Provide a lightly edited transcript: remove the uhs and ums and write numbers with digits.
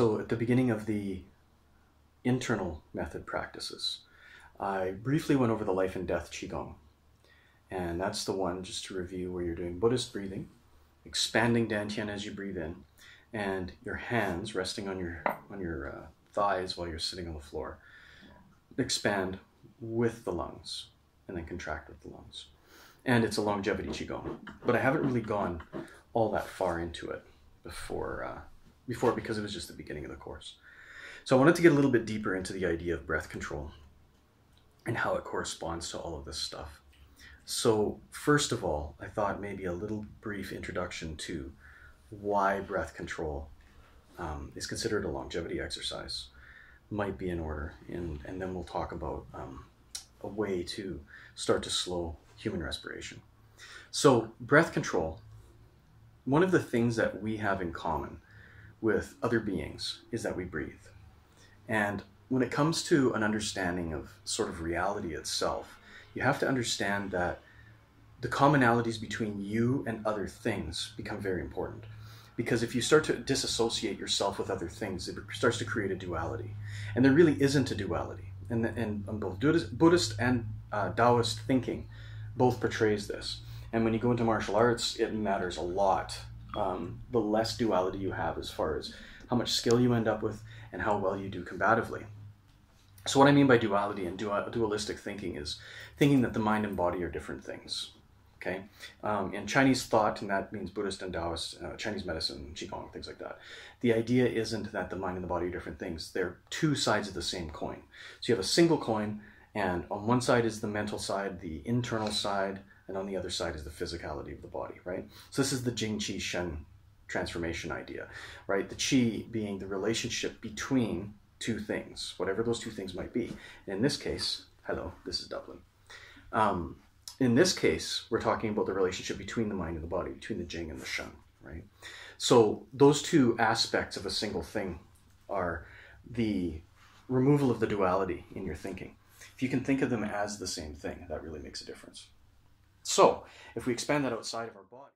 So at the beginning of the internal method practices, I briefly went over the life and death Qigong. And that's the one, just to review, where you're doing Buddhist breathing, expanding dantian as you breathe in, and your hands resting on your thighs while you're sitting on the floor. Expand with the lungs, and then contract with the lungs. And it's a longevity Qigong. But I haven't really gone all that far into it before because it was just the beginning of the course. So I wanted to get a little bit deeper into the idea of breath control and how it corresponds to all of this stuff. So first of all, I thought maybe a little brief introduction to why breath control is considered a longevity exercise might be in order, and then we'll talk about a way to start to slow human respiration. So breath control, one of the things that we have in common with other beings is that we breathe. And when it comes to an understanding of sort of reality itself, you have to understand that the commonalities between you and other things become very important. Because if you start to disassociate yourself with other things, it starts to create a duality. And there really isn't a duality. And both Buddhist and Taoist thinking both portrays this. And when you go into martial arts, it matters a lot. The less duality you have as far as how much skill you end up with and how well you do combatively. So what I mean by duality and dualistic thinking is thinking that the mind and body are different things. Okay, in Chinese thought, and that means Buddhist and Taoist, Chinese medicine, Qigong, things like that. The idea isn't that the mind and the body are different things. They're two sides of the same coin. So you have a single coin, and on one side is the mental side, the internal side, and on the other side is the physicality of the body, right? So this is the Jing, Qi, Shen transformation idea, right? The Qi being the relationship between two things, whatever those two things might be. In this case, hello, this is Dublin. In this case, we're talking about the relationship between the mind and the body, between the Jing and the Shen, right? So those two aspects of a single thing are the removal of the duality in your thinking. If you can think of them as the same thing, that really makes a difference. So if we expand that outside of our body,